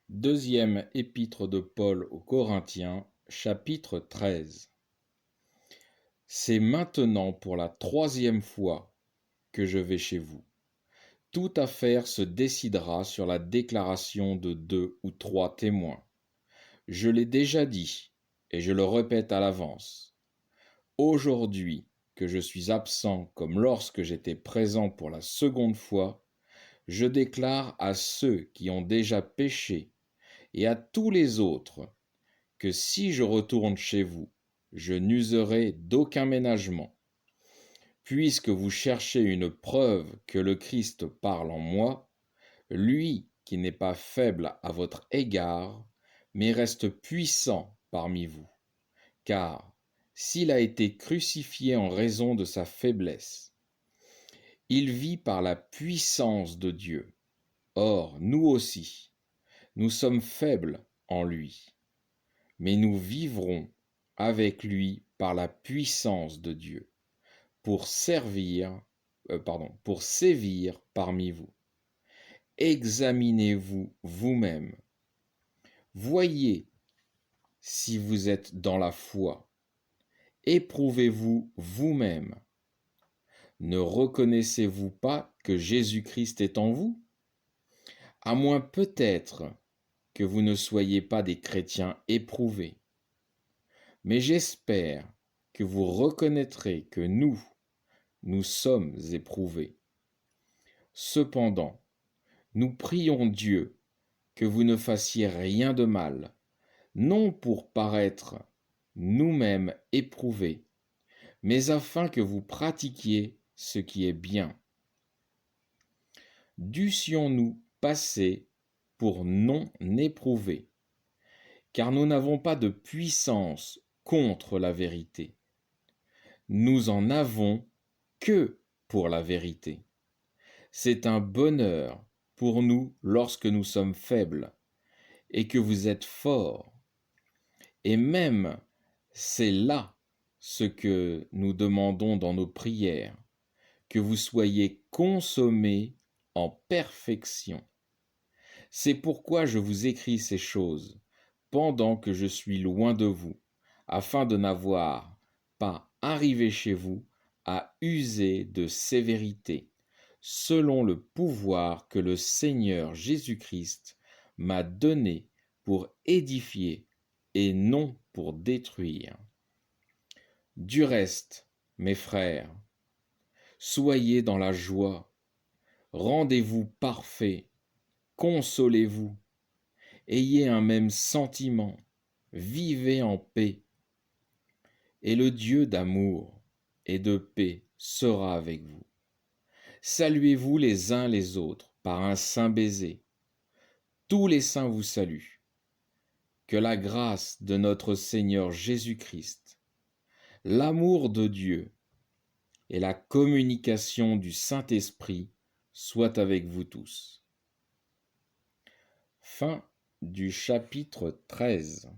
Deuxième épître de Paul aux Corinthiens, chapitre 13. C'est maintenant pour la troisième fois que je vais chez vous. Toute affaire se décidera sur la déclaration de 2 ou 3 témoins. Je l'ai déjà dit, et je le répète à l'avance. Aujourd'hui que je suis absent comme lorsque j'étais présent pour la seconde fois, je déclare à ceux qui ont déjà péché et à tous les autres que si je retourne chez vous, je n'userai d'aucun ménagement. Puisque vous cherchez une preuve que le Christ parle en moi, lui qui n'est pas faible à votre égard, mais reste puissant parmi vous. Car s'il a été crucifié en raison de sa faiblesse, il vit par la puissance de Dieu. Or, nous aussi, nous sommes faibles en lui, mais nous vivrons avec lui par la puissance de Dieu, pour sévir parmi vous. Examinez-vous vous-même. Voyez si vous êtes dans la foi. Éprouvez-vous vous-même. Ne reconnaissez-vous pas que Jésus-Christ est en vous? À moins peut-être que vous ne soyez pas des chrétiens éprouvés. Mais j'espère que vous reconnaîtrez que nous sommes éprouvés. Cependant, nous prions Dieu que vous ne fassiez rien de mal, non pour paraître nous-mêmes éprouvés, mais afin que vous pratiquiez ce qui est bien. Dussions-nous passer pour non éprouvés, car nous n'avons pas de puissance contre la vérité. Nous en avons que pour la vérité. C'est un bonheur pour nous lorsque nous sommes faibles et que vous êtes forts. Et même, c'est là ce que nous demandons dans nos prières, que vous soyez consommés en perfection. C'est pourquoi je vous écris ces choses, pendant que je suis loin de vous, afin de n'avoir pas arrivé chez vous à user de sévérité, selon le pouvoir que le Seigneur Jésus-Christ m'a donné pour édifier et non pour détruire. Du reste, mes frères, soyez dans la joie, rendez-vous parfaits, consolez-vous, ayez un même sentiment, vivez en paix, et le Dieu d'amour et de paix sera avec vous. Saluez-vous les uns les autres par un saint baiser. Tous les saints vous saluent. Que la grâce de notre Seigneur Jésus-Christ, l'amour de Dieu et la communication du Saint-Esprit soient avec vous tous. Fin du chapitre 13.